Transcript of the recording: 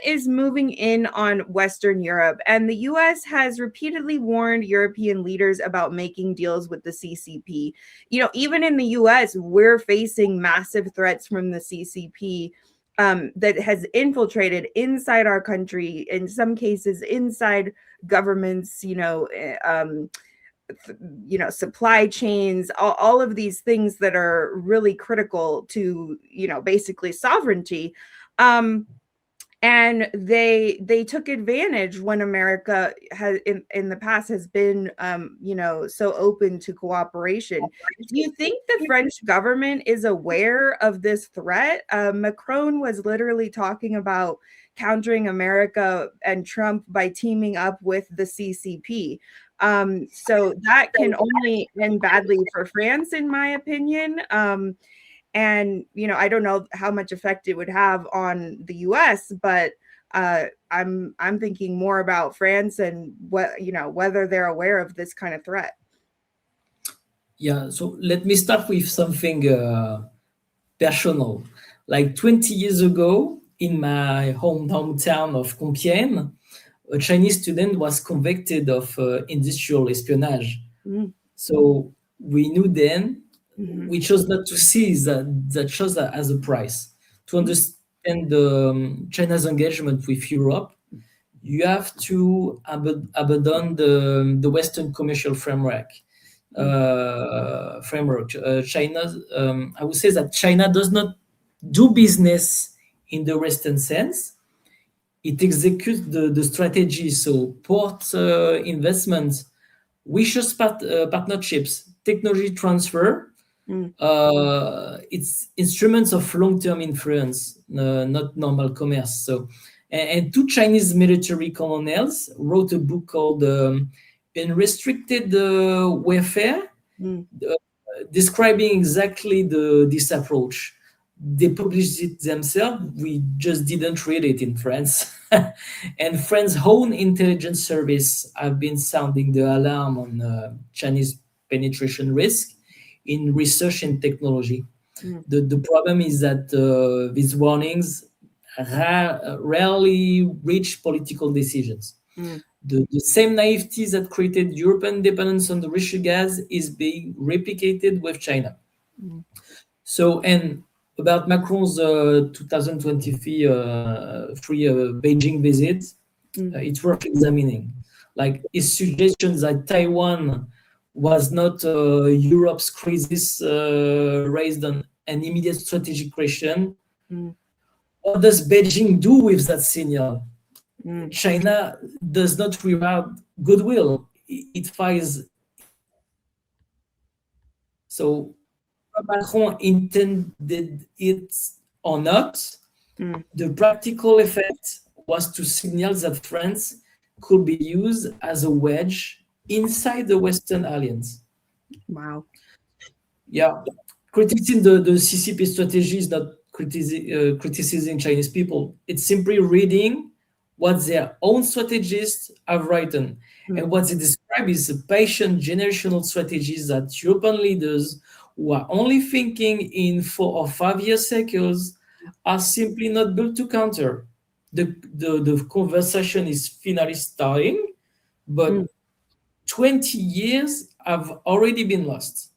is moving in on Western Europe, and the US has repeatedly warned European leaders about making deals with the CCP. Even in the US, we're facing massive threats from the CCP that has infiltrated inside our country, in some cases inside governments, supply chains, all of these things that are really critical to, basically sovereignty. And they took advantage when America has in the past has been so open to cooperation. Do you think the French government is aware of this threat? Macron was literally talking about countering America and Trump by teaming up with the CCP. So that can only end badly for France, in my opinion. And I don't know how much effect it would have on the US, but I'm thinking more about France and whether they're aware of this kind of threat. Yeah, so let me start with something personal. Like 20 years ago, in my hometown of Compiègne, a Chinese student was convicted of industrial espionage. So we knew then, we chose not to see that shows as a price. To understand China's engagement with Europe, you have to abandon the Western commercial framework. China, I would say that China does not do business in the Western sense. It executes the strategy. So port investments, wishes partnerships, technology transfer. It's instruments of long-term influence, not normal commerce. So, and two Chinese military colonels wrote a book called Unrestricted Warfare, describing exactly this approach. They published it themselves. We just didn't read it in France. And France's own intelligence service have been sounding the alarm on Chinese penetration risk in research and technology. The problem is that these warnings rarely reach political decisions. The same naivety that created European dependence on the Russian gas is being replicated with China. So, and about Macron's 2023 Beijing visit, it's worth examining. Like his suggestion that Taiwan was not Europe's crisis raised on an immediate strategic question. What does Beijing do with that signal? China does not reward goodwill. It fires. So Macron intended it or not, the practical effect was to signal that France could be used as a wedge inside the Western alliance. Wow. Yeah. Criticizing the CCP strategy is not criticizing Chinese people. It's simply reading what their own strategists have written. And what they describe is a patient generational strategies that European leaders who are only thinking in 4 or 5 year cycles are simply not built to counter. The conversation is finally starting, but 20 years have already been lost.